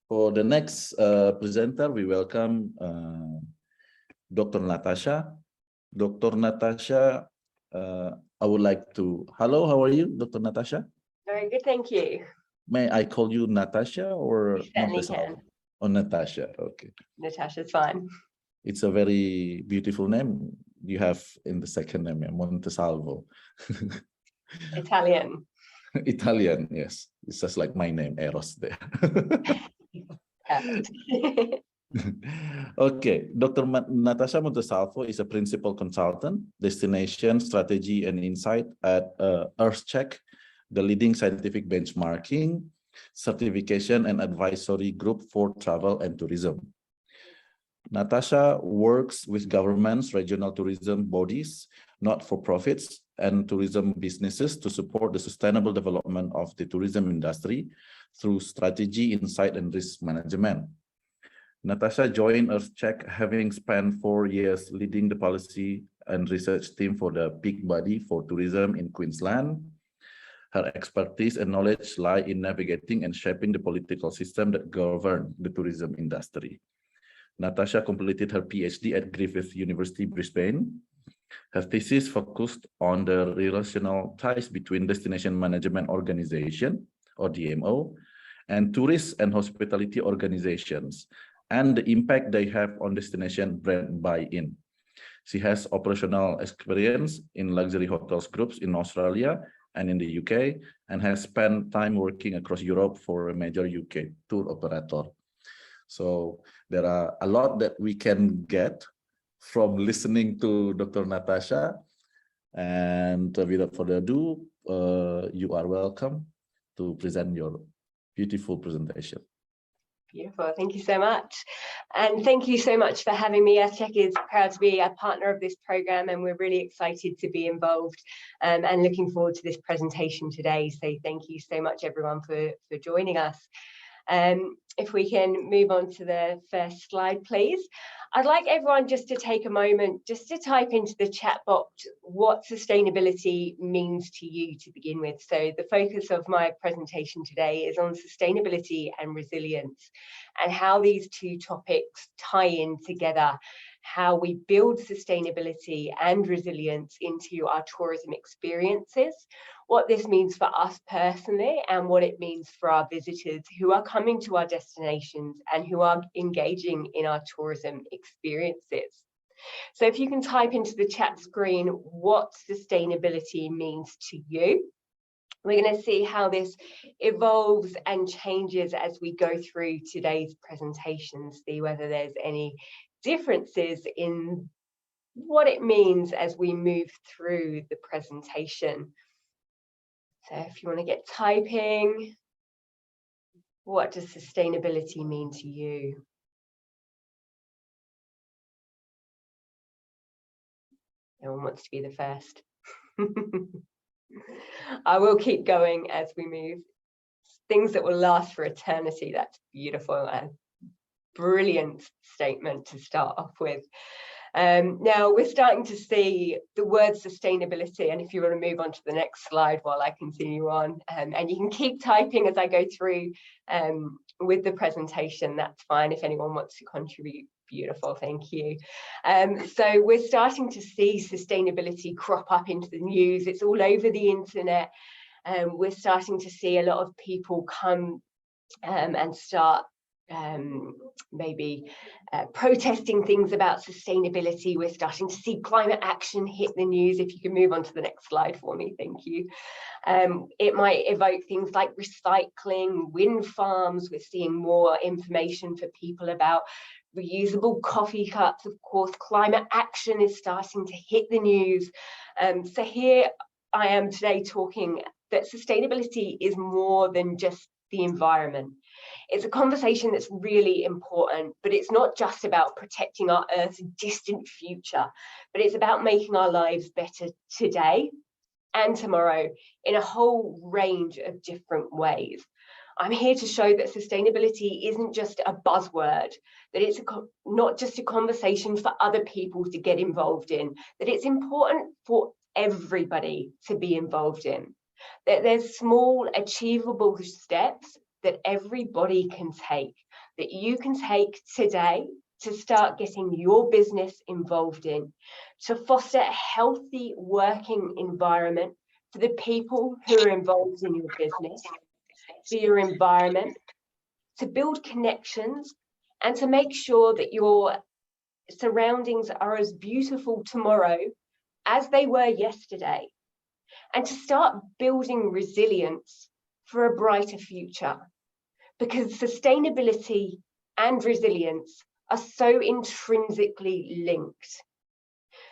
For the next presenter, we welcome Dr. Natasha. Dr. Natasha, I would like to, hello, how are you, Dr. Natasha? Very good, thank you. May I call you Natasha or Montesalvo? Oh, Natasha, okay. Natasha's fine. It's a very beautiful name you have in the second name, Montesalvo. Italian. Italian, yes. It's just like my name, Eros there. Okay, Dr. Natasha Montesalvo is a principal consultant, destination, strategy, and insight at EarthCheck, the leading scientific benchmarking, certification, and advisory group for travel and tourism. Natasha works with governments, regional tourism bodies, not-for-profits, and tourism businesses to support the sustainable development of the tourism industry through strategy, insight, and risk management. Natasha joined EarthCheck having spent 4 years leading the policy and research team for the peak body for tourism in Queensland. Her expertise and knowledge lie in navigating and shaping the political system that govern the tourism industry. Natasha completed her PhD at Griffith University, Brisbane. Her thesis focused on the relational ties between destination management organization, or DMO, and tourist and hospitality organizations, and the impact they have on destination brand buy-in. She has operational experience in luxury hotels groups in Australia and in the UK, and has spent time working across Europe for a major UK tour operator. So there are a lot that we can get from listening to Dr. Natasha. And without further ado, you are welcome to present your beautiful presentation. Beautiful, thank you so much. And thank you so much for having me. EarthCheck is proud to be a partner of this program, and we're really excited to be involved and looking forward to this presentation today. So thank you so much everyone for joining us. If we can move on to the first slide, please. I'd like everyone just to take a moment just to type into the chat box what sustainability means to you to begin with. So the focus of my presentation today is on sustainability and resilience, and how these two topics tie in together, how we build sustainability and resilience into our tourism experiences, what this means for us personally, and what it means for our visitors who are coming to our destinations and who are engaging in our tourism experiences. So if you can type into the chat screen what sustainability means to you. We're going to see how this evolves and changes as we go through today's presentation, see whether there's any differences in what it means as we move through the presentation. So if you want to get typing, what does sustainability mean to you? No one wants to be the first. I will keep going as we move. Things that will last for eternity. That's beautiful and brilliant statement to start off with. Now we're starting to see the word sustainability, and if you want to move on to the next slide while I continue on, and you can keep typing as I go through with the presentation, that's fine. If anyone wants to contribute, beautiful, thank you. So we're starting to see sustainability crop up into the news. It's all over the internet. We're starting to see a lot of people come and start maybe protesting things about sustainability. We're starting to see climate action hit the news. If you can move on to the next slide for me, thank you. It might evoke things like recycling, wind farms. We're seeing more information for people about reusable coffee cups. Of course, climate action is starting to hit the news. So here I am today talking that sustainability is more than just the environment. It's a conversation that's really important, but it's not just about protecting our Earth's distant future, but it's about making our lives better today and tomorrow in a whole range of different ways. I'm here to show that sustainability isn't just a buzzword, that it's not just a conversation for other people to get involved in, that it's important for everybody to be involved in. That there's small achievable steps that everybody can take, that you can take today to start getting your business involved in, to foster a healthy working environment for the people who are involved in your business, for your environment, to build connections, and to make sure that your surroundings are as beautiful tomorrow as they were yesterday, and to start building resilience for a brighter future, because sustainability and resilience are so intrinsically linked.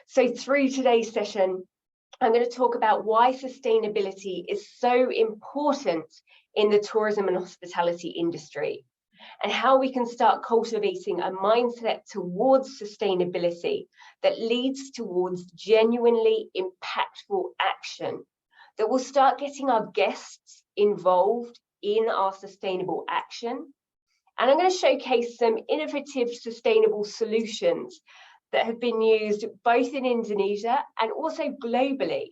So through today's session, I'm going to talk about why sustainability is so important in the tourism and hospitality industry, and how we can start cultivating a mindset towards sustainability that leads towards genuinely impactful action that will start getting our guests involved in our sustainable action. And I'm going to showcase some innovative sustainable solutions that have been used both in Indonesia and also globally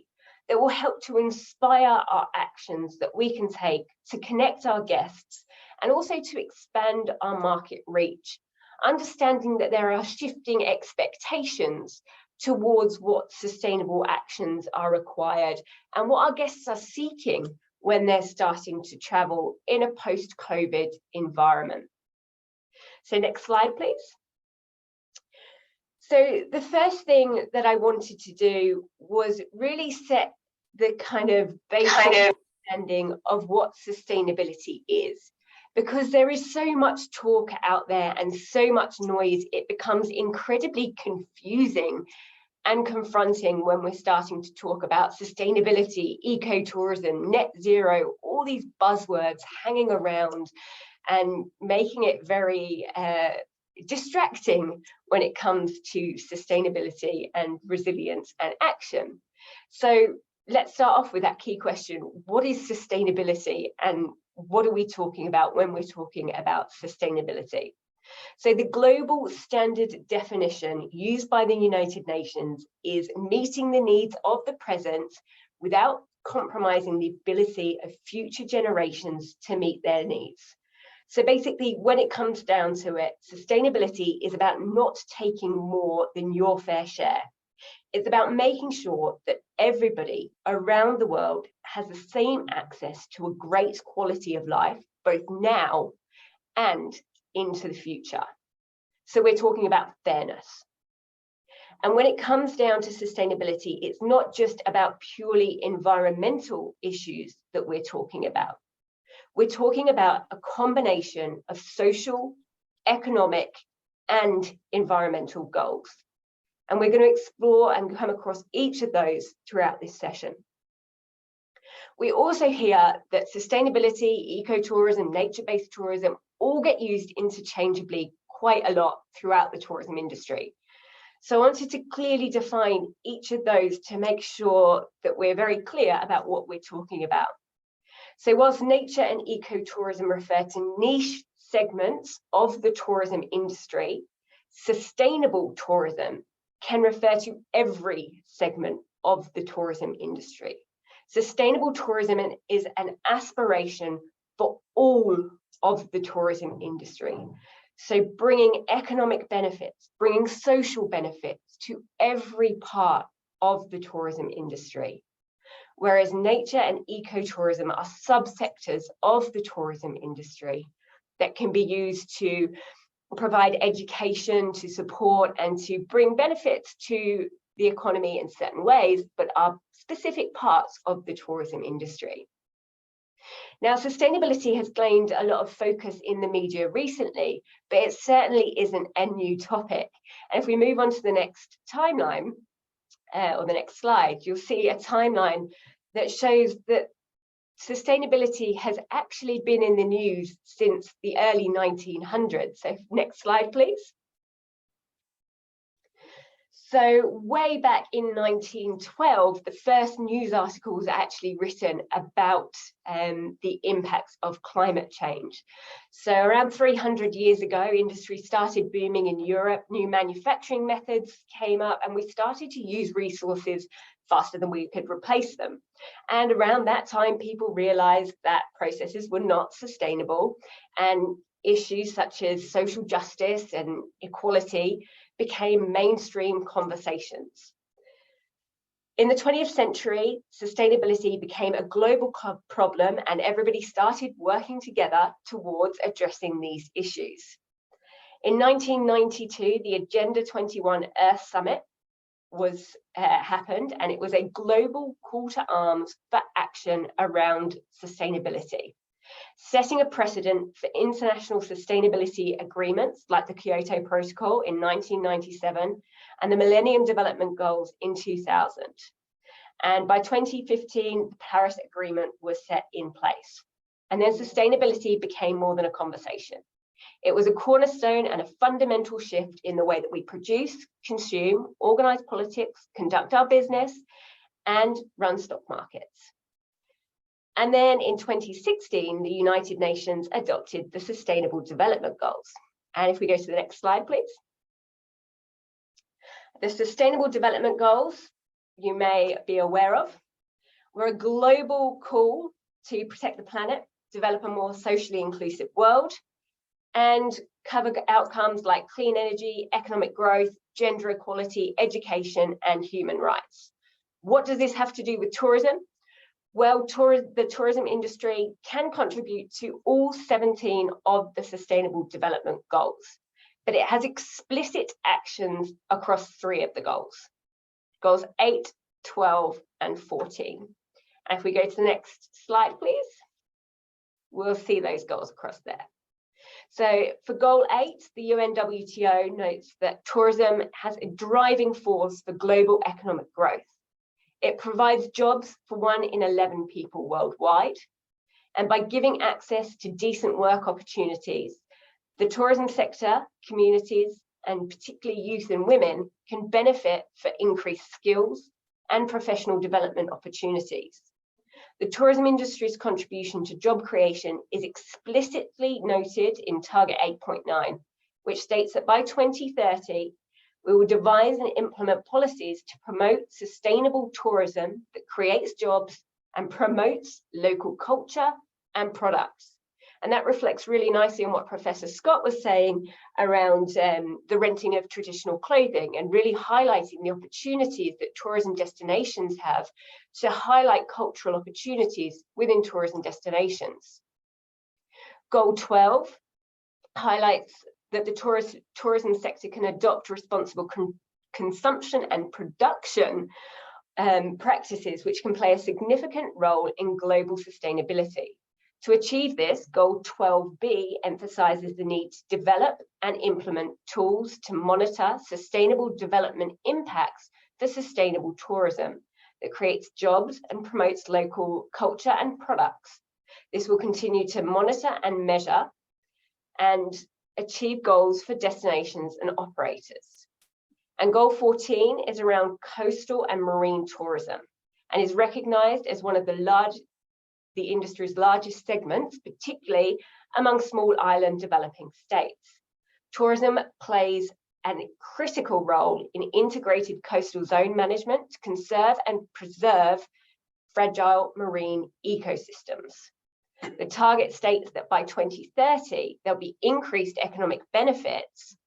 that will help to inspire our actions that we can take to connect our guests and also to expand our market reach, understanding that there are shifting expectations towards what sustainable actions are required and what our guests are seeking when they're starting to travel in a post-COVID environment. So next slide, please. So the first thing that I wanted to do was really set the kind of basic understanding of what sustainability is, because there is so much talk out there and so much noise, it becomes incredibly confusing and confronting when we're starting to talk about sustainability, ecotourism, net zero, all these buzzwords hanging around and making it very distracting when it comes to sustainability and resilience and action. So let's start off with that key question. What is sustainability and what are we talking about when we're talking about sustainability? So the global standard definition used by the United Nations is meeting the needs of the present without compromising the ability of future generations to meet their needs. So basically, when it comes down to it, sustainability is about not taking more than your fair share. It's about making sure that everybody around the world has the same access to a great quality of life, both now and into the future. So we're talking about fairness. And when it comes down to sustainability, it's not just about purely environmental issues that we're talking about. We're talking about a combination of social, economic, and environmental goals. And we're going to explore and come across each of those throughout this session. We also hear that sustainability, ecotourism, nature-based tourism all get used interchangeably quite a lot throughout the tourism industry. So I wanted to clearly define each of those to make sure that we're very clear about what we're talking about. So whilst nature and ecotourism refer to niche segments of the tourism industry, sustainable tourism can refer to every segment of the tourism industry. Sustainable tourism is an aspiration for all of the tourism industry. So bringing economic benefits, bringing social benefits to every part of the tourism industry. Whereas nature and ecotourism are subsectors of the tourism industry that can be used to provide education, to support and to bring benefits to the economy in certain ways, but are specific parts of the tourism industry. Now, sustainability has gained a lot of focus in the media recently, but it certainly isn't a new topic. And if we move on to the next timeline, or the next slide, you'll see a timeline that shows that sustainability has actually been in the news since the early 1900s. So next slide, please. So way back in 1912, the first news article was actually written about the impacts of climate change. So around 300 years ago, industry started booming in Europe, new manufacturing methods came up, and we started to use resources faster than we could replace them. And around that time, people realized that processes were not sustainable, and issues such as social justice and equality became mainstream conversations. In the 20th century, sustainability became a global problem, and everybody started working together towards addressing these issues. In 1992, the Agenda 21 Earth Summit happened, and it was a global call to arms for action around sustainability, setting a precedent for international sustainability agreements like the Kyoto Protocol in 1997 and the Millennium Development Goals in 2000. And by 2015, the Paris Agreement was set in place. And then sustainability became more than a conversation. It was a cornerstone and a fundamental shift in the way that we produce, consume, organize politics, conduct our business, and run stock markets. And then in 2016, the United Nations adopted the Sustainable Development Goals. And if we go to the next slide, please. The Sustainable Development Goals, you may be aware of, were a global call to protect the planet, develop a more socially inclusive world, and cover outcomes like clean energy, economic growth, gender equality, education, and human rights. What does this have to do with tourism? Well, the tourism industry can contribute to all 17 of the Sustainable Development Goals, but it has explicit actions across 3 of the goals. Goals 8, 12, and 14. And if we go to the next slide, please, we'll see those goals across there. So for Goal 8, the UNWTO notes that tourism has a driving force for global economic growth. It provides jobs for 1 in 11 people worldwide. And by giving access to decent work opportunities, the tourism sector, communities, and particularly youth and women can benefit for increased skills and professional development opportunities. The tourism industry's contribution to job creation is explicitly noted in Target 8.9, which states that by 2030, we will devise and implement policies to promote sustainable tourism that creates jobs and promotes local culture and products. And that reflects really nicely on what Professor Scott was saying around the renting of traditional clothing, and really highlighting the opportunities that tourism destinations have to highlight cultural opportunities within tourism destinations. Goal 12 highlights that the tourism sector can adopt responsible consumption and production practices, which can play a significant role in global sustainability. To achieve this, Goal 12B emphasizes the need to develop and implement tools to monitor sustainable development impacts for sustainable tourism that creates jobs and promotes local culture and products. This will continue to monitor and measure and achieve goals for destinations and operators. And Goal 14 is around coastal and marine tourism, and is recognized as one of the industry's largest segments, particularly among small island developing states. Tourism plays a critical role in integrated coastal zone management to conserve and preserve fragile marine ecosystems. The target states that by 2030, there'll be increased economic benefits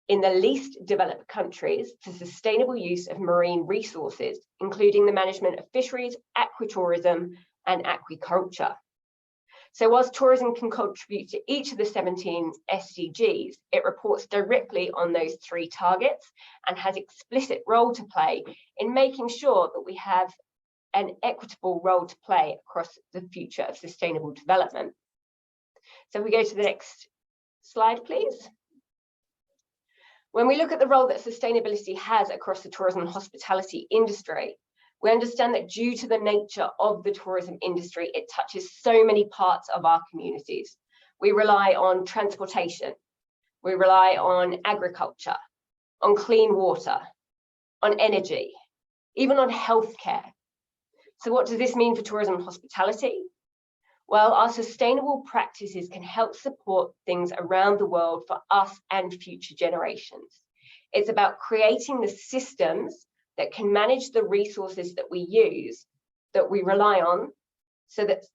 in the least developed countries for sustainable use of marine resources, including the management of fisheries, aquatourism, and aquaculture. So whilst tourism can contribute to each of the 17 SDGs, it reports directly on those 3 targets and has explicit role to play in making sure that we have an equitable role to play across the future of sustainable development. So if we go to the next slide, please. When we look at the role that sustainability has across the tourism and hospitality industry, we understand that due to the nature of the tourism industry, it touches so many parts of our communities. We rely on transportation, we rely on agriculture, on clean water, on energy, even on healthcare. So what does this mean for tourism and hospitality? Well, our sustainable practices can help support things around the world for us and future generations. It's about creating the systems that can manage the resources that we use, that we rely on, so that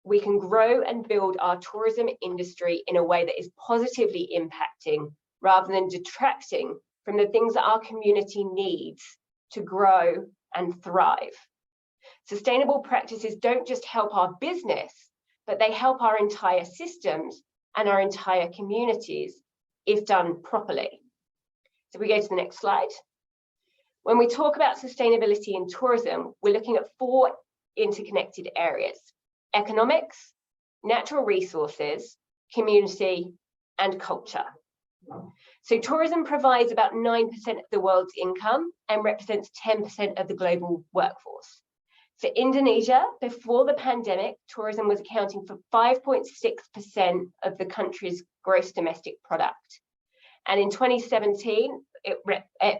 we can grow and build our tourism industry in a way that is positively impacting rather than detracting from the things that our community needs to grow and thrive. Sustainable practices don't just help our business, but they help our entire systems and our entire communities if done properly. So we go to the next slide. When we talk about sustainability in tourism, we're looking at 4 interconnected areas: economics, natural resources, community, and culture. So tourism provides about 9% of the world's income and represents 10% of the global workforce. For Indonesia, before the pandemic, tourism was accounting for 5.6% of the country's gross domestic product. And in 2017, it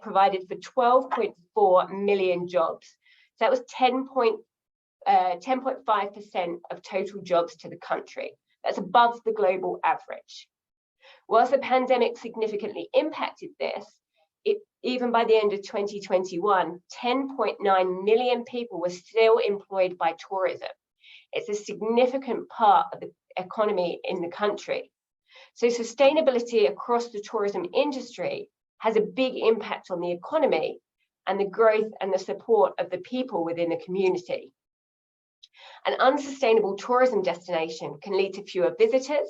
provided for 12.4 million jobs. So that was 10.5% of total jobs to the country. That's above the global average. Whilst the pandemic significantly impacted this, even by the end of 2021, 10.9 million people were still employed by tourism. It's a significant part of the economy in the country. So sustainability across the tourism industry has a big impact on the economy and the growth and the support of the people within the community. An unsustainable tourism destination can lead to fewer visitors,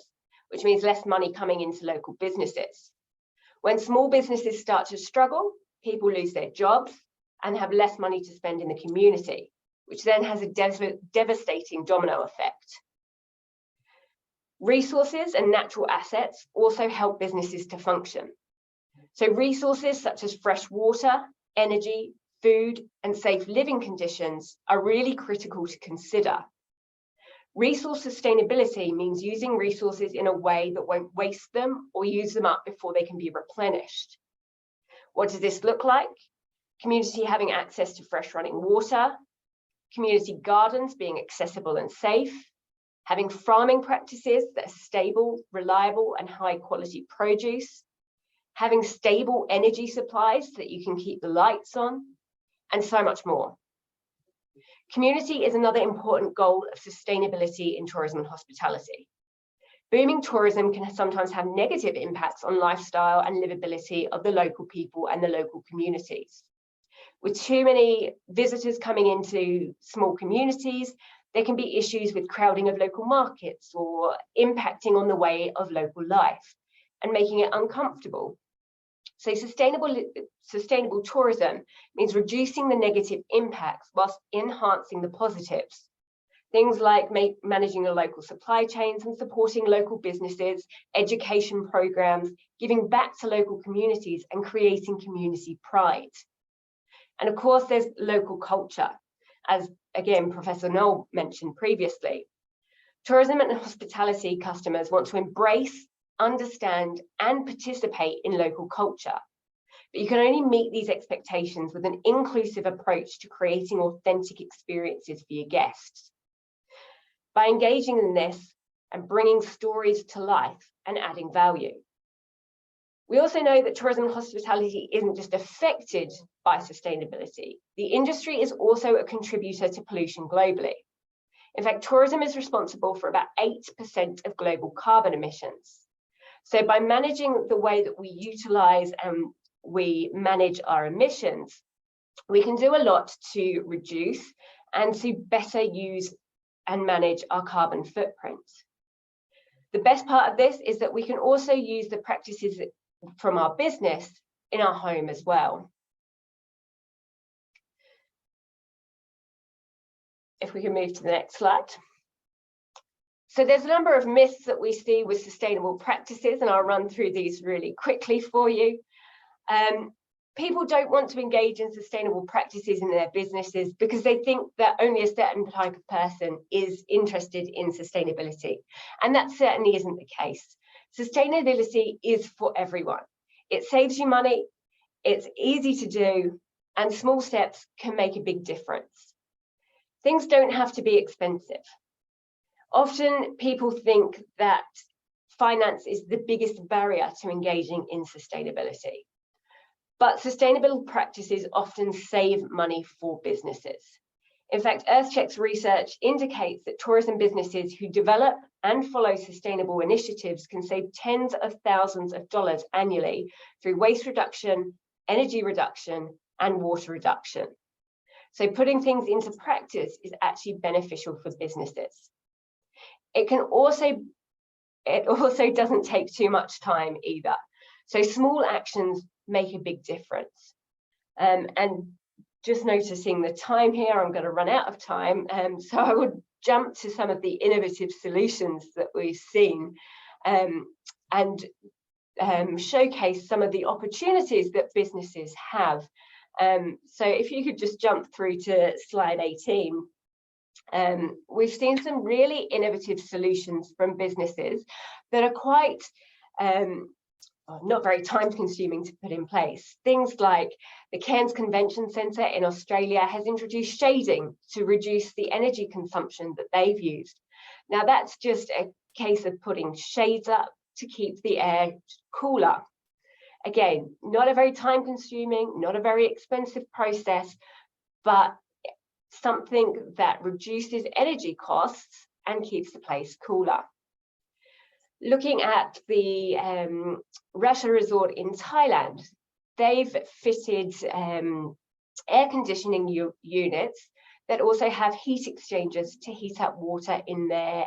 which means less money coming into local businesses. When small businesses start to struggle, people lose their jobs and have less money to spend in the community, which then has a devastating domino effect. Resources and natural assets also help businesses to function. So resources such as fresh water, energy, food, and safe living conditions are really critical to consider. Resource sustainability means using resources in a way that won't waste them or use them up before they can be replenished. What does this look like? Community having access to fresh running water, community gardens being accessible and safe, having farming practices that are stable, reliable, and high quality produce, having stable energy supplies so that you can keep the lights on, and so much more. Community is another important goal of sustainability in tourism and hospitality. Booming tourism can sometimes have negative impacts on lifestyle and livability of the local people and the local communities. With too many visitors coming into small communities, there can be issues with crowding of local markets or impacting on the way of local life and making it uncomfortable. So sustainable tourism means reducing the negative impacts whilst enhancing the positives. Things like managing the local supply chains and supporting local businesses, education programs, giving back to local communities and creating community pride. And of course, there's local culture, as again, Professor Noel mentioned previously. Tourism and hospitality customers want to embrace, understand, and participate in local culture. But you can only meet these expectations with an inclusive approach to creating authentic experiences for your guests. By engaging in this and bringing stories to life and adding value. We also know that tourism and hospitality isn't just affected by sustainability. The industry is also a contributor to pollution globally. In fact, tourism is responsible for about 8% of global carbon emissions. So by managing the way that we utilize and we manage our emissions, we can do a lot to reduce and to better use and manage our carbon footprint. The best part of this is that we can also use the practices from our business in our home as well. If we can move to the next slide. So there's a number of myths that we see with sustainable practices, and I'll run through these really quickly for you. People don't want to engage in sustainable practices in their businesses because they think that only a certain type of person is interested in sustainability. And that certainly isn't the case. Sustainability is for everyone. It saves you money, it's easy to do, and small steps can make a big difference. Things don't have to be expensive. Often people think that finance is the biggest barrier to engaging in sustainability. But sustainable practices often save money for businesses. In fact, EarthCheck's research indicates that tourism businesses who develop and follow sustainable initiatives can save tens of thousands of dollars annually through waste reduction, energy reduction, and water reduction. So putting things into practice is actually beneficial for businesses. It also doesn't take too much time either. So small actions make a big difference. And just noticing the time here, I'm going to run out of time. So I would jump to some of the innovative solutions that we've seen and showcase some of the opportunities that businesses have. So if you could just jump through to slide 18. We've seen some really innovative solutions from businesses that are quite not very time consuming to put in place. Things like the Cairns Convention Centre in Australia has introduced shading to reduce the energy consumption that they've used. Now that's just a case of putting shades up to keep the air cooler. Again, not a very time consuming, not a very expensive process, but something that reduces energy costs and keeps the place cooler. Looking at the Ratcha Resort in Thailand, they've fitted air conditioning units that also have heat exchangers to heat up water in their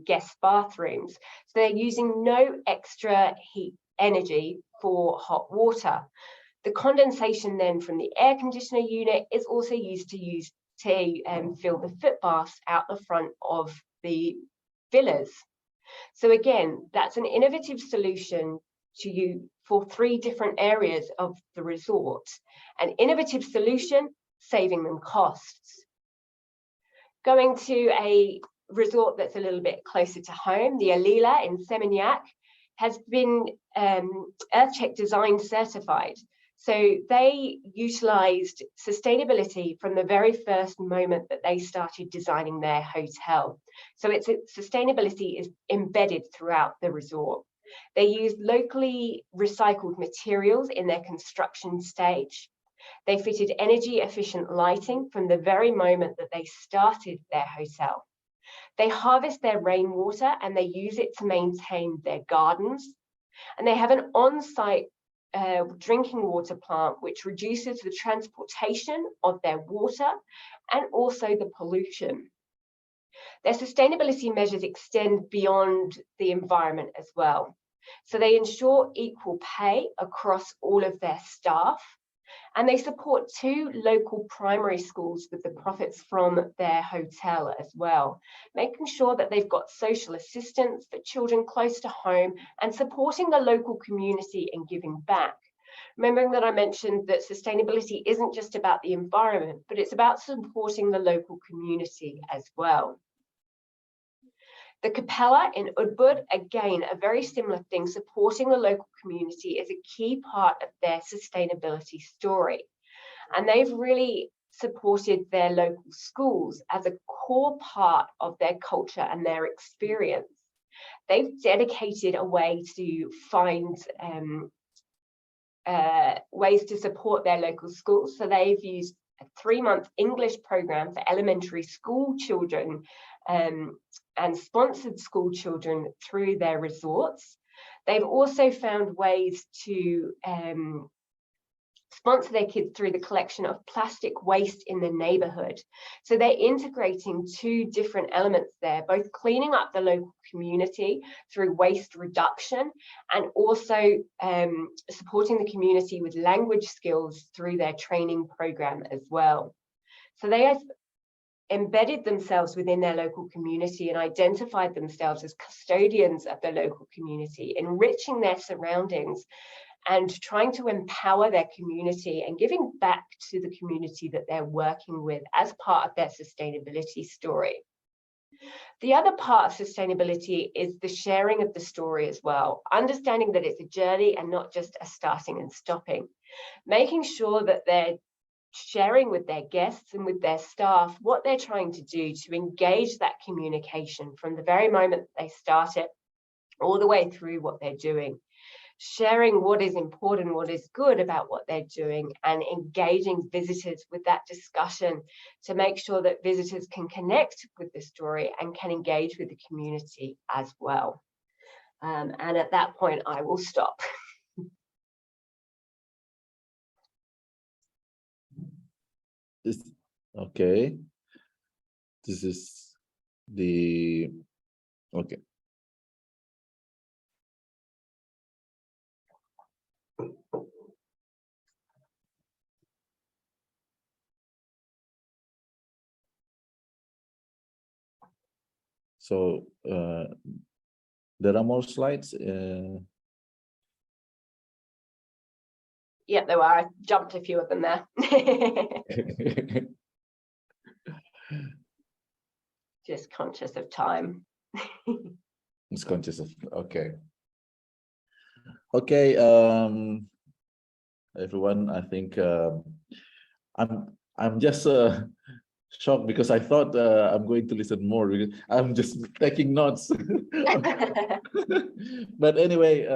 guest bathrooms. So they're using no extra heat energy for hot water. The condensation then from the air conditioner unit is also used to fill the foot baths out the front of the villas. So again, that's an innovative solution for 3 different areas of the resort. An innovative solution, saving them costs. Going to a resort that's a little bit closer to home, the Alila in Seminyak has been EarthCheck Design certified. So they utilised sustainability from the very first moment that they started designing their hotel. So sustainability is embedded throughout the resort. They used locally recycled materials in their construction stage. They fitted energy efficient lighting from the very moment that they started their hotel. They harvest their rainwater and they use it to maintain their gardens. And they have an on-site drinking water plant, which reduces the transportation of their water and also the pollution. Their sustainability measures extend beyond the environment as well. So they ensure equal pay across all of their staff, and they support 2 local primary schools with the profits from their hotel as well, making sure that they've got social assistance for children close to home and supporting the local community and giving back. Remembering that I mentioned that sustainability isn't just about the environment, but it's about supporting the local community as well. The Capella in AIBRHUB, again, a very similar thing, supporting the local community is a key part of their sustainability story. And they've really supported their local schools as a core part of their culture and their experience. They've dedicated a way to find ways to support their local schools. So they've used a 3-month English program for elementary school children and sponsored school children through their resorts. They've also found ways to sponsor their kids through the collection of plastic waste in the neighbourhood. So they're integrating 2 different elements there, both cleaning up the local community through waste reduction and also supporting the community with language skills through their training program as well. So they have embedded themselves within their local community and identified themselves as custodians of the local community, enriching their surroundings and trying to empower their community and giving back to the community that they're working with as part of their sustainability story. The other part of sustainability is the sharing of the story as well, understanding that it's a journey and not just a starting and stopping, making sure that they're sharing with their guests and with their staff what they're trying to do to engage that communication from the very moment they start it all the way through what they're doing. sharing what is important, what is good about what they're doing, and engaging visitors with that discussion to make sure that visitors can connect with the story and can engage with the community as well. And at that point, I will stop. Okay. This is the, okay. So there are more slides. Yeah, there are. I jumped a few of them there. Just conscious of time. It's conscious of, okay. Okay, everyone, I think I'm just shocked because I thought I'm going to listen more because I'm just taking notes. But anyway,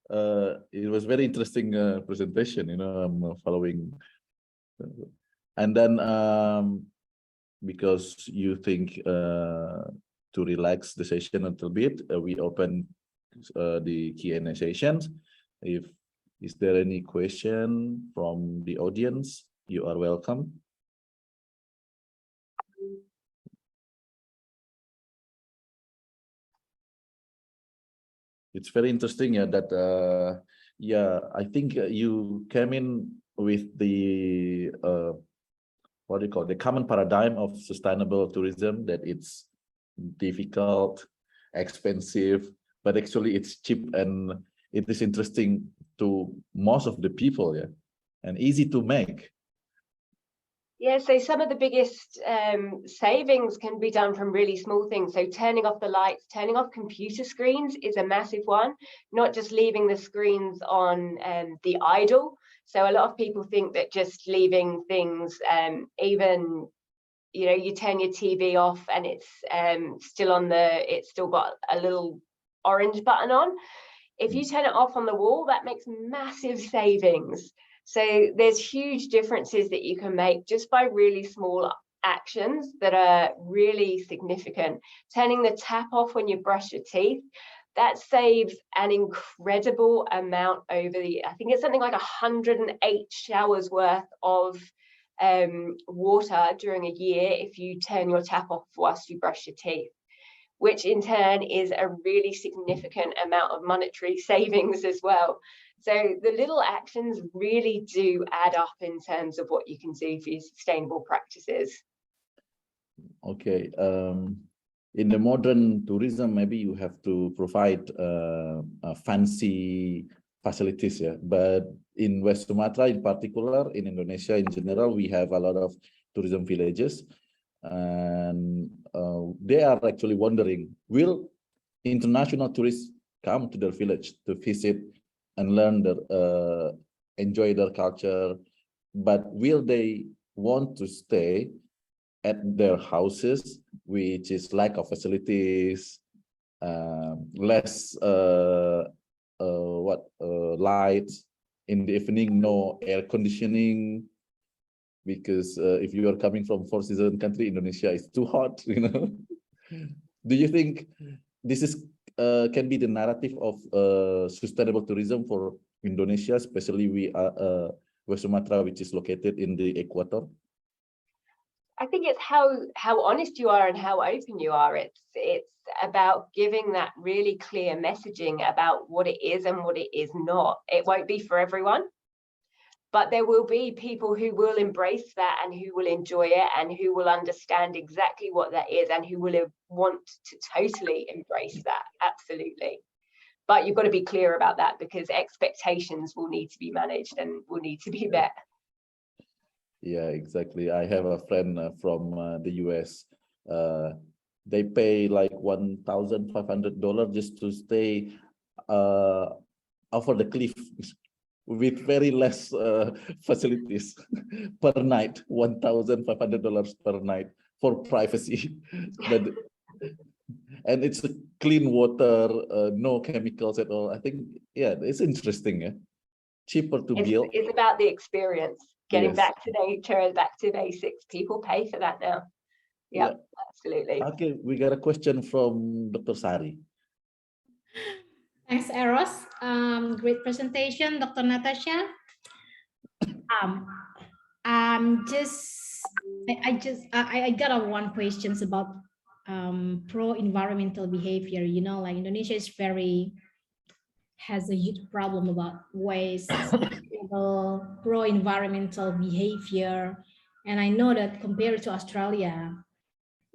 it was very interesting presentation, you know, I'm following. And then because you think to relax the session a little bit, we open the Q&A sessions. Is there any question from the audience? You are welcome. It's very interesting, yeah, that yeah, I think you came in with the what do you call it? The common paradigm of sustainable tourism, that it's difficult, expensive, but actually it's cheap and it is interesting to most of the people, yeah, and easy to make. Yeah, so some of the biggest savings can be done from really small things. So turning off the lights, turning off computer screens is a massive one, not just leaving the screens on the idle. So a lot of people think that just leaving things, even, you know, you turn your TV off and it's still on it's still got a little orange button on. If you turn it off on the wall, that makes massive savings. So there's huge differences that you can make just by really small actions that are really significant. Turning the tap off when you brush your teeth, that saves an incredible amount over I think it's something like 108 showers worth of water during a year if you turn your tap off whilst you brush your teeth, which in turn is a really significant amount of monetary savings as well. So the little actions really do add up in terms of what you can do for your sustainable practices. Okay. In the modern tourism, maybe you have to provide fancy facilities, yeah. But in West Sumatra, in particular, in Indonesia in general, we have a lot of tourism villages, and they are actually wondering, will international tourists come to their village to visit and learn their, enjoy their culture, but will they want to stay at their houses, which is lack of facilities, less lights in the evening, no air conditioning, because if you are coming from four-season country, Indonesia is too hot, you know. Do you think this is can be the narrative of sustainable tourism for Indonesia, especially West Sumatra, which is located in the equator? I think it's how honest you are and how open you are. It's about giving that really clear messaging about what it is and what it is not. It won't be for everyone, but there will be people who will embrace that and who will enjoy it and who will understand exactly what that is and who will want to totally embrace that. Absolutely. But you've got to be clear about that, because expectations will need to be managed and will need to be met. Yeah, exactly. I have a friend from the US. They pay like $1,500 just to stay over the cliff with very less facilities per night. $1,500 per night for privacy. But And it's a clean water, no chemicals at all. I think, yeah, it's interesting. Yeah? Cheaper to build. It's about the experience, getting Yes. back to nature and back to basics. People pay for that now. Yeah, absolutely. Okay, we got a question from Dr. Sari. Thanks, Eros. Great presentation, Dr. Natasha. I got one questions about pro-environmental behavior. You know, like Indonesia is has a huge problem about waste, pro-environmental behavior, and I know that compared to Australia,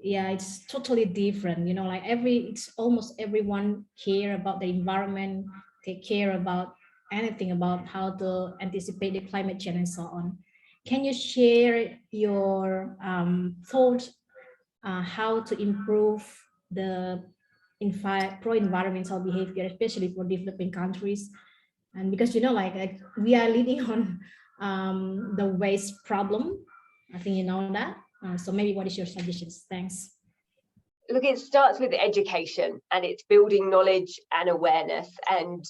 yeah, it's totally different. You know, like it's almost everyone care about the environment, take care about anything about how to anticipate the climate change and so on. Can you share your thoughts how to improve the pro-environmental behavior, especially for developing countries? And because, you know, like we are leading on the waste problem. I think you know that. So maybe what is your suggestions? Thanks. Look, it starts with education, and it's building knowledge and awareness. And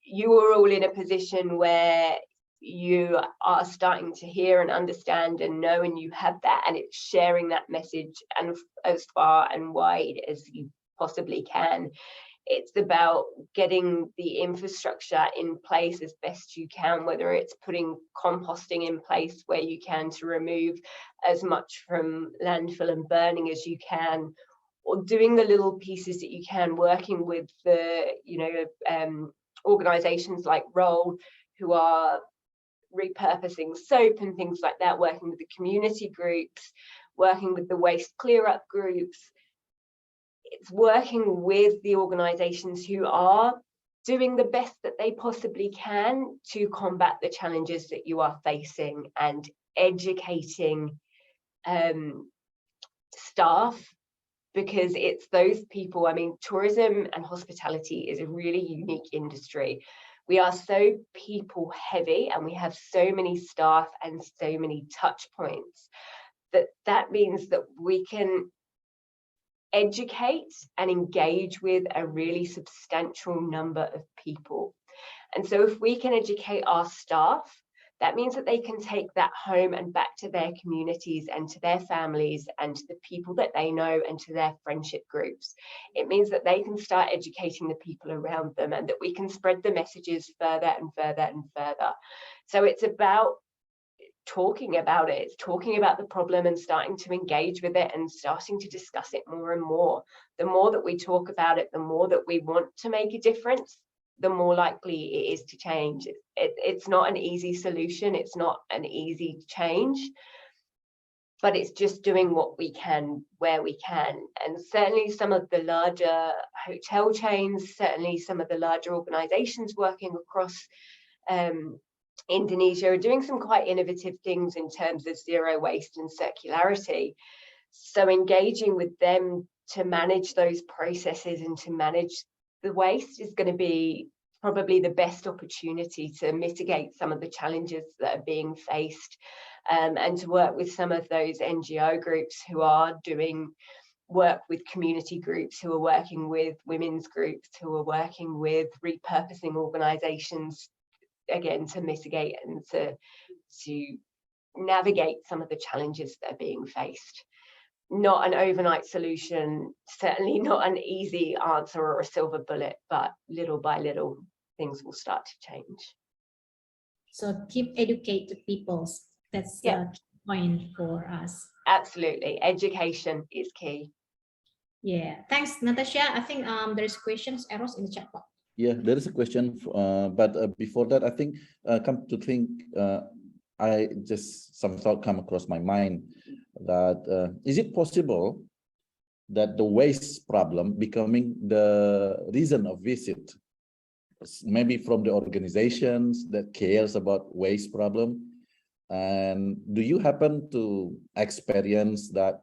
you are all in a position where you are starting to hear and understand and know, and you have that, and it's sharing that message and as far and wide as you possibly can. It's about getting the infrastructure in place as best you can, whether it's putting composting in place where you can to remove as much from landfill and burning as you can, or doing the little pieces that you can, working with the, organizations like Roll, who are repurposing soap and things like that, working with the community groups, working with the waste clear up groups. It's working with the organizations who are doing the best that they possibly can to combat the challenges that you are facing, and educating staff, because it's those people. I mean, tourism and hospitality is a really unique industry. We are so people heavy, and we have so many staff and so many touch points that means that we can educate and engage with a really substantial number of people. And so if we can educate our staff, that means that they can take that home and back to their communities and to their families and to the people that they know and to their friendship groups. It means that they can start educating the people around them, and that we can spread the messages further and further and further. So it's about talking about it. It's talking about the problem and starting to engage with it and starting to discuss it more and more. The more that we talk about it, the more that we want to make a difference, the more likely it is to change. It's not an easy solution. It's not an easy change, but it's just doing what we can where we can. And certainly some of the larger hotel chains, certainly some of the larger organizations working across Indonesia are doing some quite innovative things in terms of zero waste and circularity. So engaging with them to manage those processes and to manage the waste is going to be probably the best opportunity to mitigate some of the challenges that are being faced, and to work with some of those NGO groups who are doing work with community groups, who are working with women's groups, who are working with repurposing organizations, again, to mitigate and to navigate some of the challenges that are being faced. Not an overnight solution, certainly not an easy answer or a silver bullet, but little by little, things will start to change. So keep educate the people. That's the key point for us. Absolutely, education is key. Yeah, thanks, Natasha. I think there's questions, Eros, in the chat box. Yeah, there is a question, but before that, I think, come to think, I just some thought come across my mind that is it possible that the waste problem becoming the reason of visit, maybe from the organizations that cares about waste problem? And do you happen to experience that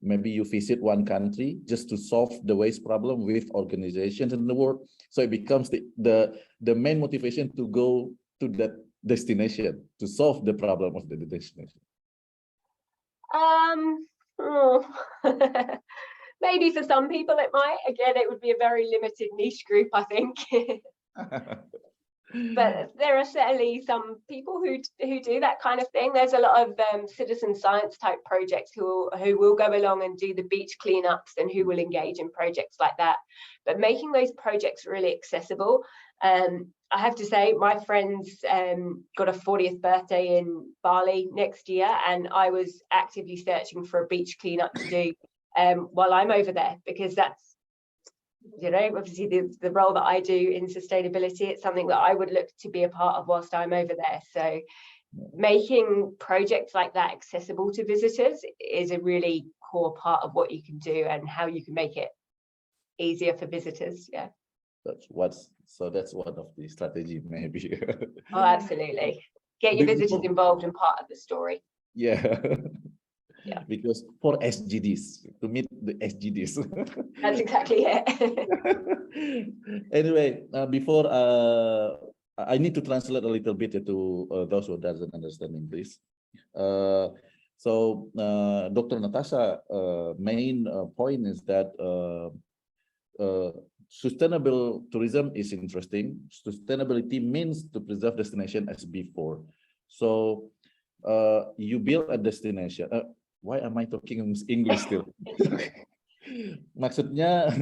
maybe you visit one country just to solve the waste problem with organizations in the world, so it becomes the main motivation to go to that destination to solve the problem of the destination? Maybe for some people it might. Again, it would be a very limited niche group, I think. But there are certainly some people who do that kind of thing. There's a lot of citizen science type projects who will go along and do the beach cleanups and who will engage in projects like that. But making those projects really accessible. I have to say, my friend's got a 40th birthday in Bali next year, and I was actively searching for a beach cleanup to do while I'm over there, because that's, you know, obviously the role that I do in sustainability, it's something that I would look to be a part of whilst I'm over there. So making projects like that accessible to visitors is a really core part of what you can do and how you can make it easier for visitors. Yeah. That's one of the strategy, maybe. Oh, absolutely. Get your visitors involved and part of the story. Yeah. Yeah. Because for SDGs, to meet the SDGs. That's exactly it. Anyway, before I need to translate a little bit to those who doesn't understand English. So Dr. Natasha main point is that sustainable tourism is interesting. Sustainability means to preserve destination as before. So you build a destination. Why am I talking English still? Maksudnya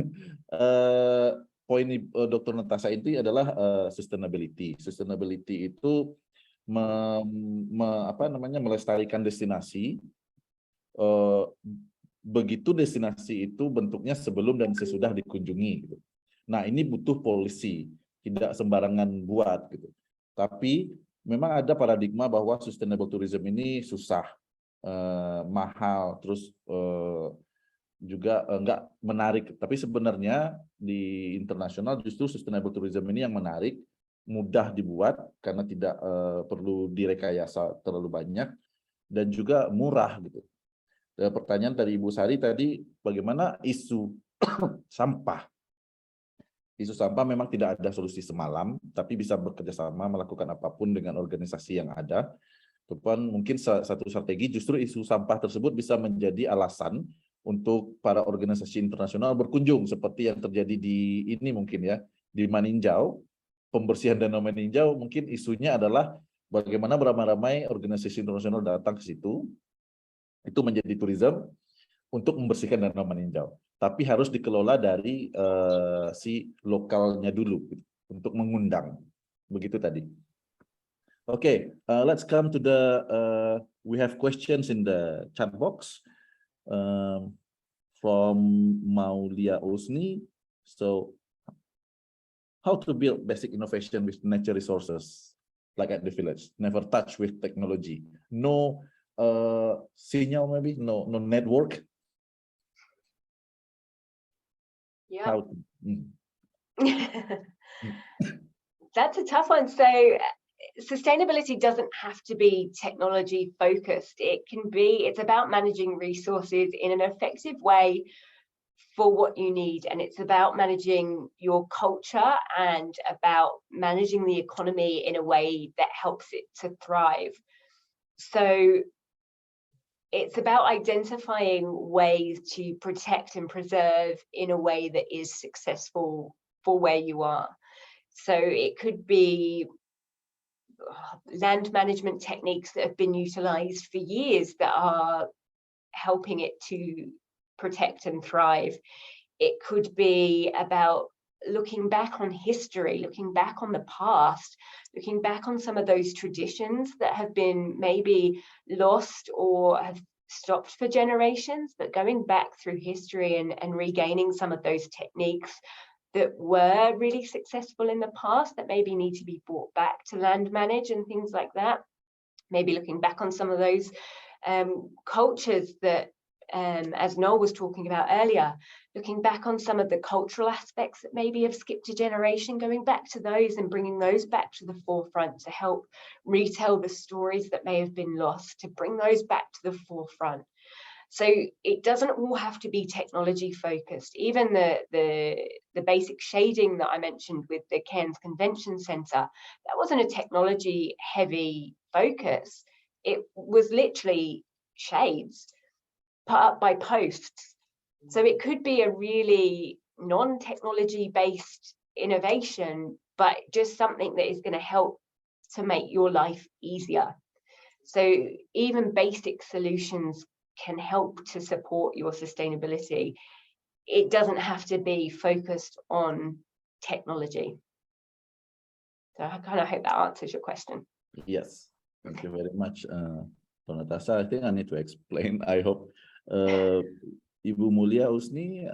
poin Dr. Natasha itu adalah sustainability. Sustainability itu melestarikan destinasi. Begitu destinasi itu bentuknya sebelum dan sesudah dikunjungi. Gitu. Nah, ini butuh polisi, tidak sembarangan buat. Gitu. Tapi memang ada paradigma bahwa sustainable tourism ini susah. Mahal, terus juga enggak menarik. Tapi sebenarnya di internasional justru sustainable tourism ini yang menarik, mudah dibuat karena tidak perlu direkayasa terlalu banyak dan juga murah gitu. Pertanyaan dari Ibu Sari tadi, bagaimana isu sampah? Isu sampah memang tidak ada solusi semalam, tapi bisa bekerja sama melakukan apapun dengan organisasi yang ada. Mungkin satu strategi justru isu sampah tersebut bisa menjadi alasan untuk para organisasi internasional berkunjung seperti yang terjadi di ini mungkin ya, di Maninjau, pembersihan danau Maninjau, mungkin isunya adalah bagaimana beramai-ramai organisasi internasional datang ke situ, itu menjadi tourism untuk membersihkan danau Maninjau. Tapi harus dikelola dari si lokalnya dulu untuk mengundang, begitu tadi. Okay, let's come to the, we have questions in the chat box from Maulia Osni. So, how to build basic innovation with nature resources, like at the village, never touch with technology, no signal maybe, no network. Yeah. How That's a tough one. So, sustainability doesn't have to be technology focused. It's about managing resources in an effective way for what you need. And it's about managing your culture and about managing the economy in a way that helps it to thrive. So it's about identifying ways to protect and preserve in a way that is successful for where you are. So it could be land management techniques that have been utilized for years that are helping it to protect and thrive. It could be about looking back on history, looking back on the past, looking back on some of those traditions that have been maybe lost or have stopped for generations, but going back through history and regaining some of those techniques that were really successful in the past that maybe need to be brought back to land manage and things like that. Maybe looking back on some of those cultures that, as Noel was talking about earlier, looking back on some of the cultural aspects that maybe have skipped a generation, going back to those and bringing those back to the forefront to help retell the stories that may have been lost, to bring those back to the forefront. So it doesn't all have to be technology focused. Even the basic shading that I mentioned with the Cairns Convention Centre, that wasn't a technology heavy focus. It was literally shades put up by posts So it could be a really non-technology based innovation, but just something that is going to help to make your life easier. So even basic solutions can help to support your sustainability. It doesn't have to be focused on technology. So I kind of hope that answers your question. Yes, thank you very much, Natasha. I think I need to explain. I hope Ibu Mulia Usni,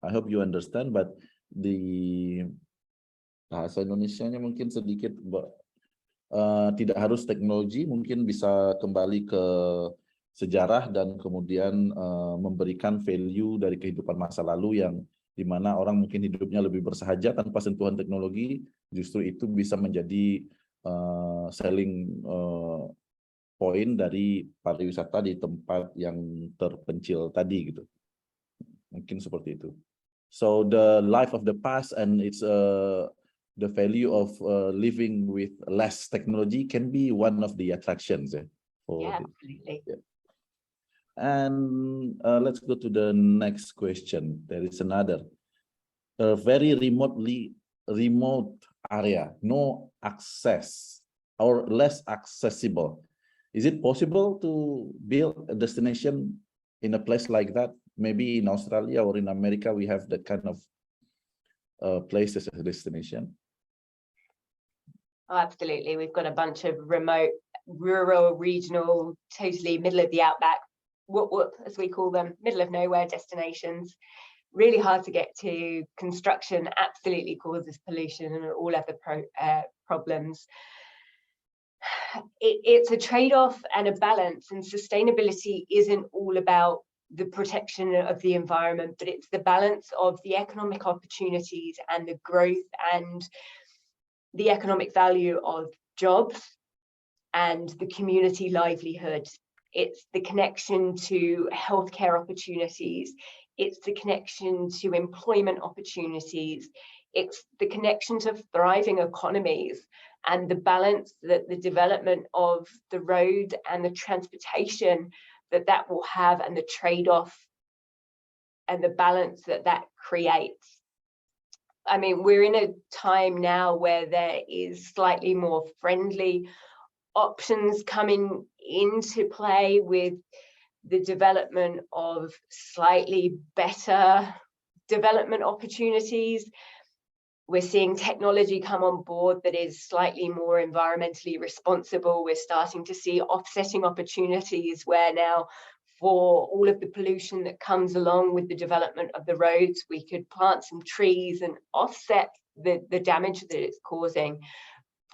I hope you understand, but the bahasa Indonesianya mungkin sedikit tidak harus teknologi, mungkin bisa kembali ke sejarah dan kemudian memberikan value dari kehidupan masa lalu yang dimana orang mungkin hidupnya lebih bersahaja tanpa sentuhan teknologi, justru itu bisa menjadi selling point dari pariwisata di tempat yang terpencil tadi gitu. Mungkin seperti itu. So the life of the past and its the value of living with less technology can be one of the attractions. Absolutely. Yeah. And let's go to the next question. There is another. A very remote area, no access or less accessible. Is it possible to build a destination in a place like that? Maybe in Australia or in America, we have that kind of places as a destination. Oh, absolutely. We've got a bunch of remote, rural, regional, totally middle of the outback, whoop, as we call them, middle of nowhere destinations. Really hard to get to. Construction absolutely causes pollution and all other problems. It's a trade-off and a balance, and sustainability isn't all about the protection of the environment, but it's the balance of the economic opportunities and the growth and the economic value of jobs and the community livelihood. It's the connection to healthcare opportunities. It's the connection to employment opportunities. It's the connection to thriving economies and the balance that the development of the road and the transportation that will have, and the trade-off and the balance that creates. I mean, we're in a time now where there is slightly more friendly options coming into play with the development of slightly better development opportunities. We're seeing technology come on board that is slightly more environmentally responsible. We're starting to see offsetting opportunities where now, for all of the pollution that comes along with the development of the roads, we could plant some trees and offset the damage that it's causing.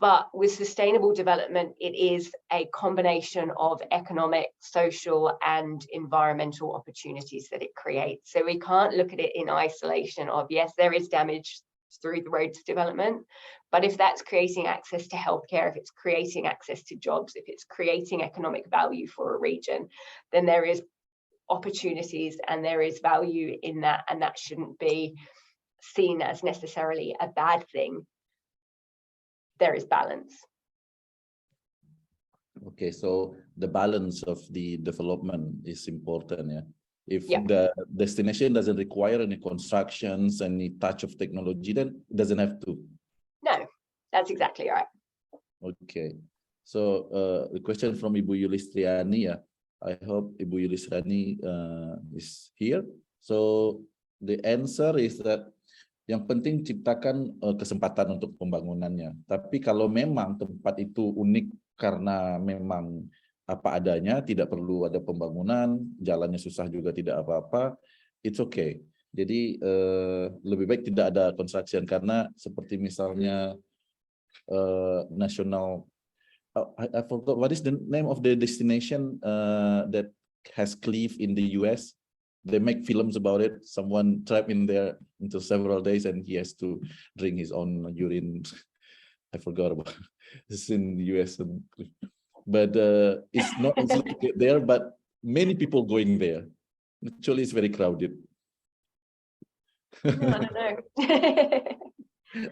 But with sustainable development, it is a combination of economic, social, and environmental opportunities that it creates. So we can't look at it in isolation of, yes, there is damage through the roads development, but if that's creating access to healthcare, if it's creating access to jobs, if it's creating economic value for a region, then there is opportunities and there is value in that, and that shouldn't be seen as necessarily a bad thing. There is balance. Okay, so the balance of the development is important, yeah. If Yeah. the destination doesn't require any constructions, any touch of technology, then it doesn't have to. No, that's exactly right. Okay, so the question from Ibu Yulistriani, yeah. I hope Ibu Yulistriani is here. So the answer is that yang penting ciptakan kesempatan untuk pembangunannya. Tapi kalau memang tempat itu unik karena memang apa adanya, tidak perlu ada pembangunan, jalannya susah juga tidak apa-apa, it's okay. Jadi lebih baik tidak ada construction, karena seperti misalnya national, I forgot what is the name of the destination that has cliff in the US. They make films about it. Someone trapped in there until several days and he has to drink his own urine. I forgot about it. This is in the US. But it's not easy to get there, but many people going there. Actually, it's very crowded. No, I don't know.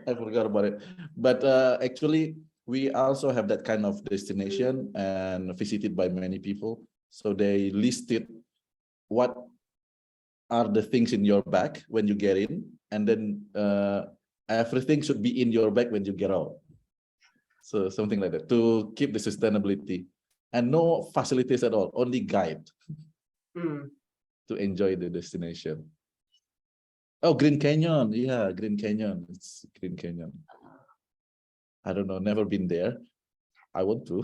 I forgot about it. But actually, we also have that kind of destination and visited by many people. So they listed what are the things in your bag when you get in, and then everything should be in your bag when you get out. So something like that to keep the sustainability, and no facilities at all, only guide to enjoy the destination. Oh, Green Canyon. Yeah, Green Canyon. It's Green Canyon. I don't know, never been there. I want to.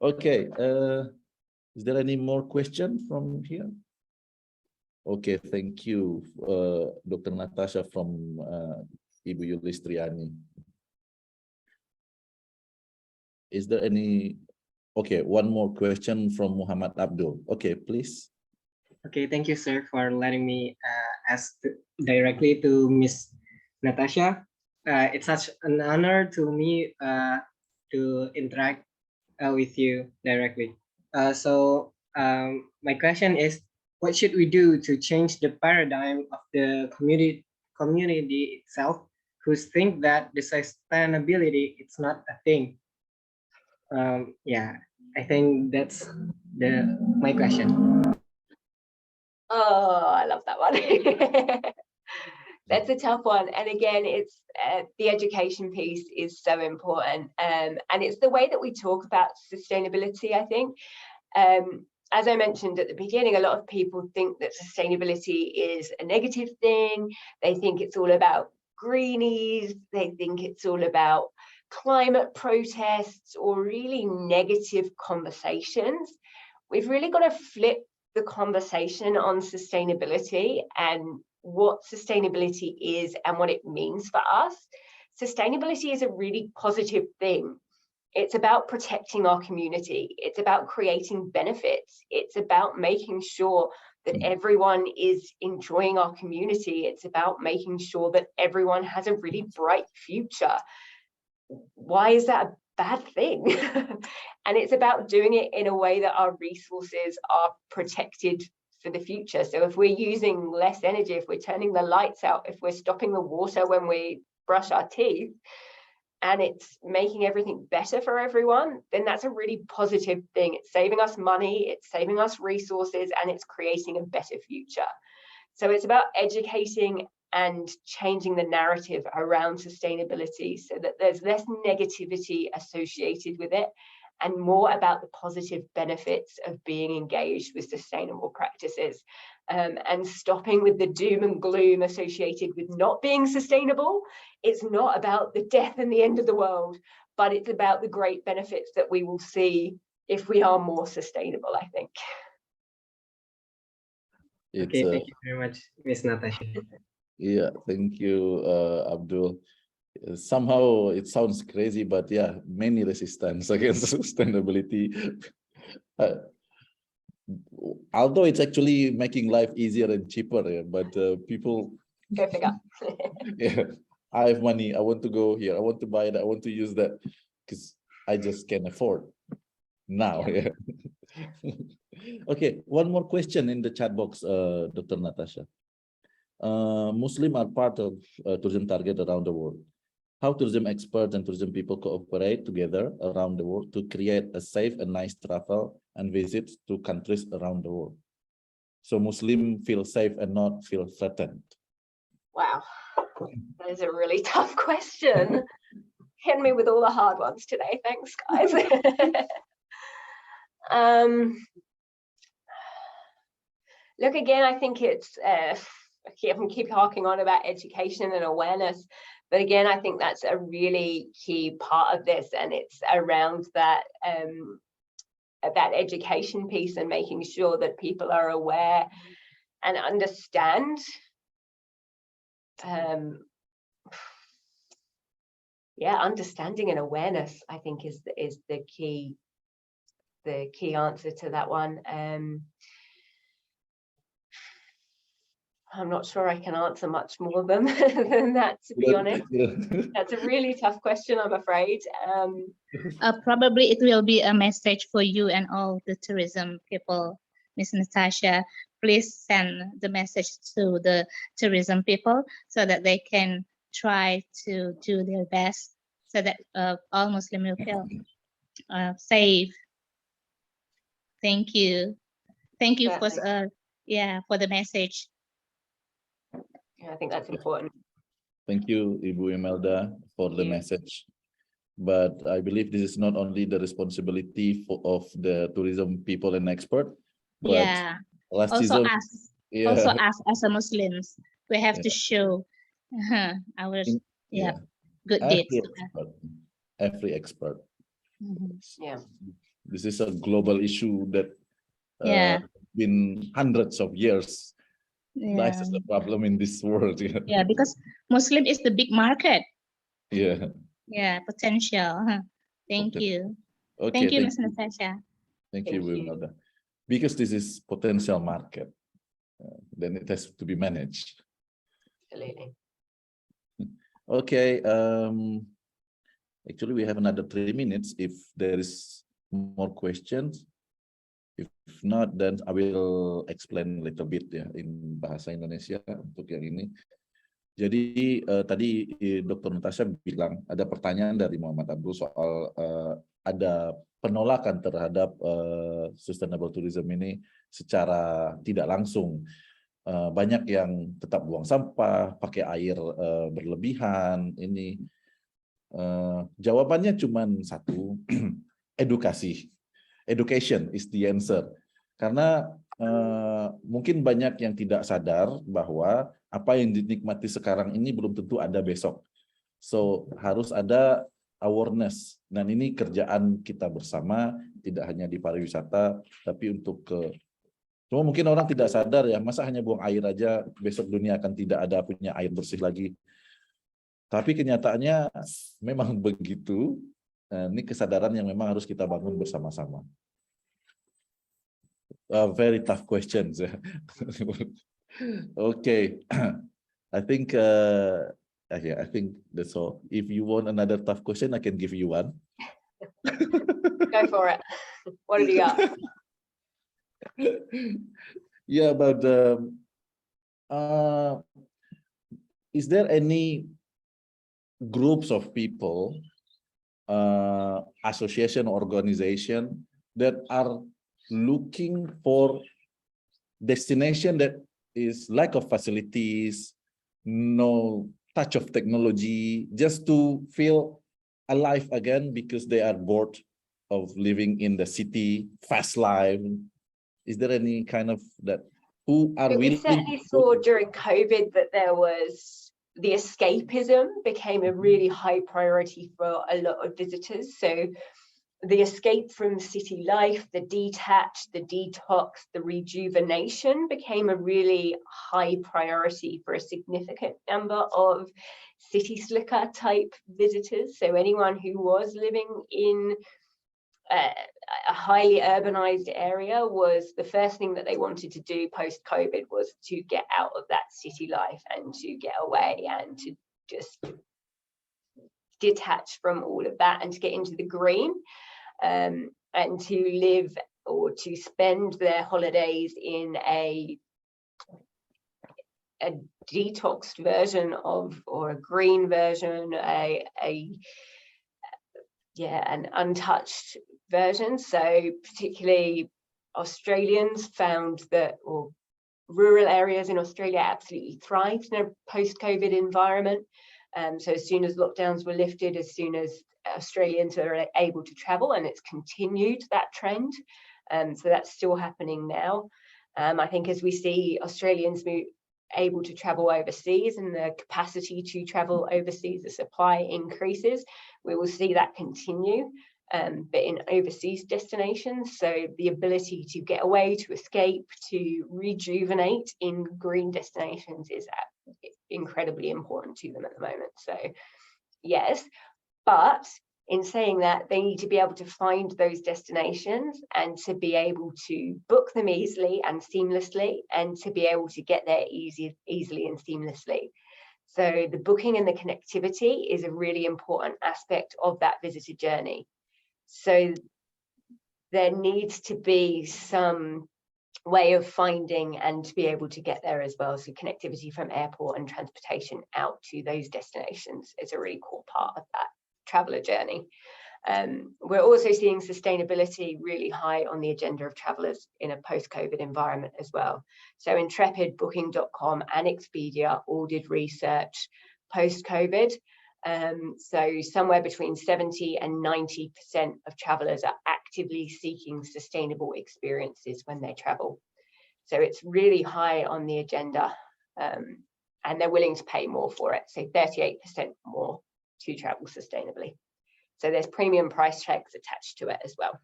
Okay. Is there any more question from here? Okay, thank you, Dr. Natasha from Ibu Yulistriani. Is there any? Okay, one more question from Muhammad Abdul. Okay, please. Okay, thank you, sir, for letting me ask directly to Miss Natasha. It's such an honor to me to interact with you directly. So my question is, what should we do to change the paradigm of the community itself, who think that the sustainability it's not a thing? Yeah, I think that's my question. Oh, I love that one. That's a tough one. And again, it's the education piece is so important. And it's the way that we talk about sustainability, I think. As I mentioned at the beginning, a lot of people think that sustainability is a negative thing. They think it's all about greenies. They think it's all about climate protests or really negative conversations. We've really got to flip the conversation on sustainability and what sustainability is and what it means for us. Sustainability is a really positive thing. It's about protecting our community. It's about creating benefits. It's about making sure that everyone is enjoying our community. It's about making sure that everyone has a really bright future. Why is that a bad thing? And it's about doing it in a way that our resources are protected for the future. So if we're using less energy, if we're turning the lights out, if we're stopping the water when we brush our teeth, and it's making everything better for everyone, then that's a really positive thing. It's saving us money, it's saving us resources, and it's creating a better future. So it's about educating and changing the narrative around sustainability so that there's less negativity associated with it and more about the positive benefits of being engaged with sustainable practices, and stopping with the doom and gloom associated with not being sustainable. It's not about the death and the end of the world, but it's about the great benefits that we will see if we are more sustainable, I think. Okay, thank you very much, Ms. Natasha. Yeah, thank you, Abdul. Somehow it sounds crazy, but yeah, many resistance against sustainability. Although it's actually making life easier and cheaper, yeah, but people Go figure. yeah, I have money, I want to go here, I want to buy that, I want to use that because I just can't afford now. Yeah. Okay, one more question in the chat box, Dr. Natasha. Muslims are part of tourism target around the world. How tourism experts and tourism people cooperate together around the world to create a safe and nice travel and visits to countries around the world, so Muslims feel safe and not feel threatened? Wow, that is a really tough question. Hit me with all the hard ones today. Thanks, guys. Look, again, I think it's I keep harking on about education and awareness, but again, I think that's a really key part of this, and it's around that that education piece and making sure that people are aware and understand. Yeah, understanding and awareness, I think, is the key answer to that one. I'm not sure I can answer much more than that, to be honest. That's a really tough question, I'm afraid. Probably it will be a message for you and all the tourism people, Ms. Natasha. Please send the message to the tourism people so that they can try to do their best so that all Muslims will feel safe. Thank you. Thank you for yeah, for the message. Yeah, I think that's important. Thank you, Ibu Imelda, for the message. But I believe this is not only the responsibility of the tourism people and expert, but Yeah, also racism. us, Yeah. also us as a Muslims, we have Yeah. to show our Yeah. good deeds. Every expert. Yeah. This is a global issue that Yeah. been hundreds of years. Yeah. That's the problem in this world. Yeah. Yeah, because Muslim is the big market. Yeah. Yeah, potential. Thank you. Okay. Thank you, Ms. Natasha. Thank you, Imelda. Because this is potential market, then it has to be managed. Absolutely. Okay. Actually, we have another 3 minutes if there is more questions. If not, then I will explain a little bit ya in bahasa Indonesia untuk yang ini. Jadi tadi Dr. Natasha bilang ada pertanyaan dari Muhammad Abdul soal ada penolakan terhadap sustainable tourism ini secara tidak langsung. Banyak yang tetap buang sampah, pakai air berlebihan. Ini jawabannya cuma satu, edukasi. Education is the answer. Karena mungkin banyak yang tidak sadar bahwa apa yang dinikmati sekarang ini belum tentu ada besok. So harus ada awareness. Dan ini kerjaan kita bersama, tidak hanya di pariwisata, tapi untuk cuma mungkin orang tidak sadar ya, masa hanya buang air aja, besok dunia akan tidak ada punya air bersih lagi. Tapi kenyataannya memang begitu. Ini kesadaran yang memang harus kita bangun bersama-sama. Very tough questions. Okay, I think I think that's all. If you want another tough question, I can give you one. Go for it. What have you got? Yeah, but is there any groups of people, association, organization that are looking for destination that is lack of facilities, no touch of technology, just to feel alive again because they are bored of living in the city, fast life? Is there any kind of that? Who are we willing? certainly saw during COVID that there was the escapism became a really high priority for a lot of visitors. So the escape from city life, the detach, the detox, the rejuvenation became a really high priority for a significant number of city slicker type visitors. So anyone who was living in a highly urbanized area, was the first thing that they wanted to do post-COVID was to get out of that city life and to get away and to just detach from all of that and to get into the green, and to live or to spend their holidays in a detoxed version of, or a green version, an untouched version. So particularly Australians found that, or rural areas in Australia absolutely thrived in a post-COVID environment. So as soon as lockdowns were lifted, as soon as Australians are able to travel, and it's continued that trend. So that's still happening now. I think as we see Australians able to travel overseas and the capacity to travel overseas, the supply increases, we will see that continue, but in overseas destinations. So the ability to get away, to escape, to rejuvenate in green destinations is incredibly important to them at the moment. So yes, but in saying that, they need to be able to find those destinations and to be able to book them easily and seamlessly, and to be able to get there easily and seamlessly. So the booking and the connectivity is a really important aspect of that visitor journey. So there needs to be some way of finding and to be able to get there as well. So connectivity from airport and transportation out to those destinations is a really core part of that traveler journey. We're also seeing sustainability really high on the agenda of travellers in a post-COVID environment as well. So Intrepid, Booking.com and Expedia all did research post-COVID. So somewhere between 70 and 90% of travellers are actively seeking sustainable experiences when they travel. So it's really high on the agenda, and they're willing to pay more for it. So 38% more to travel sustainably. So there's premium price tags attached to it as well,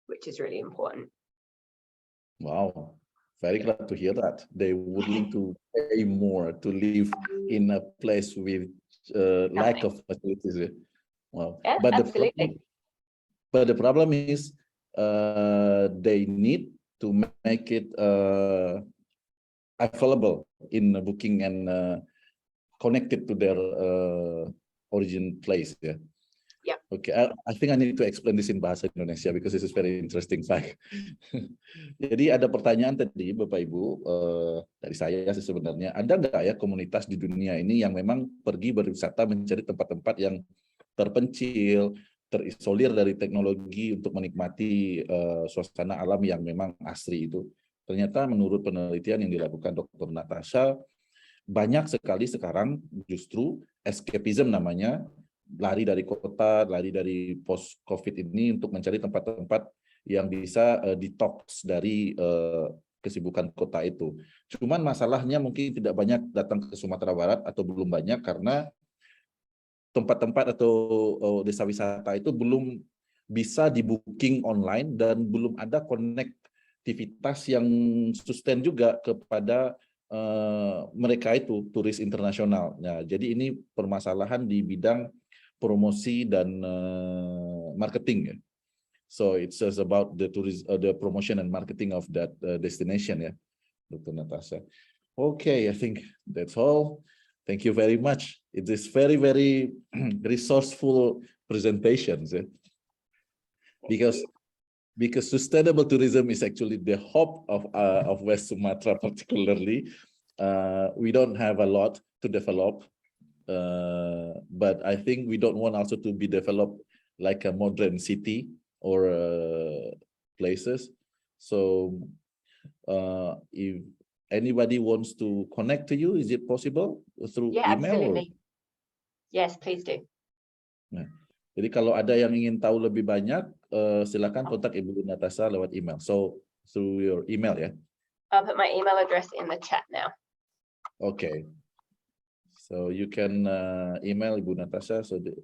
which is really important. Wow, very glad to hear that. They're willing to pay more to live in a place with lack of facilities. Wow. Yeah, but absolutely. The problem is they need to make it available in Booking and connected to their origin place. Yeah. Yeah. Okay, I think I need to explain this in bahasa Indonesia because this is very interesting fact. Jadi ada pertanyaan tadi Bapak Ibu dari saya sih sebenarnya, ada nggak ya komunitas di dunia ini yang memang pergi berwisata mencari tempat-tempat yang terpencil, terisolir dari teknologi untuk menikmati suasana alam yang memang asri itu. Ternyata menurut penelitian yang dilakukan Dr. Natasha, banyak sekali sekarang justru escapism namanya, lari dari kota, lari dari post-COVID ini untuk mencari tempat-tempat yang bisa detox dari kesibukan kota itu. Cuman masalahnya mungkin tidak banyak datang ke Sumatera Barat atau belum banyak karena tempat-tempat atau desa wisata itu belum bisa di-booking online dan belum ada konektivitas yang sustain juga kepada mereka itu turis internasional. Nah, jadi ini permasalahan di bidang promosi dan marketing. So it's just about the the promotion and marketing of that destination, yeah, Dr. Natasha. Okay, I think that's all. Thank you very much. It is very, very resourceful presentations, yeah? Because sustainable tourism is actually the hope of West Sumatra, particularly. We don't have a lot to develop. But I think we don't want also to be developed like a modern city or places. So if anybody wants to connect to you, is it possible through email? Absolutely. Yes, please do. Nah, jadi kalau ada yang ingin tahu lebih banyak, silakan kontak Ibu Natasha lewat email. So through your email, ya. I'll put my email address in the chat now. Okay. So you can email Ibu Natasha so that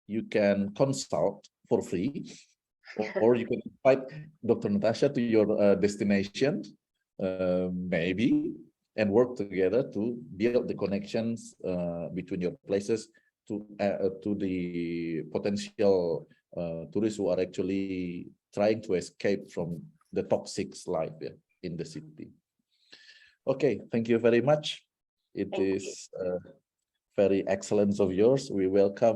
you can consult for free, or you can invite Dr. Natasha to your destination, maybe, and work together to build the connections between your places to the potential tourists who are actually trying to escape from the toxic life in the city. Okay, thank you very much. It is very excellent of yours. We welcome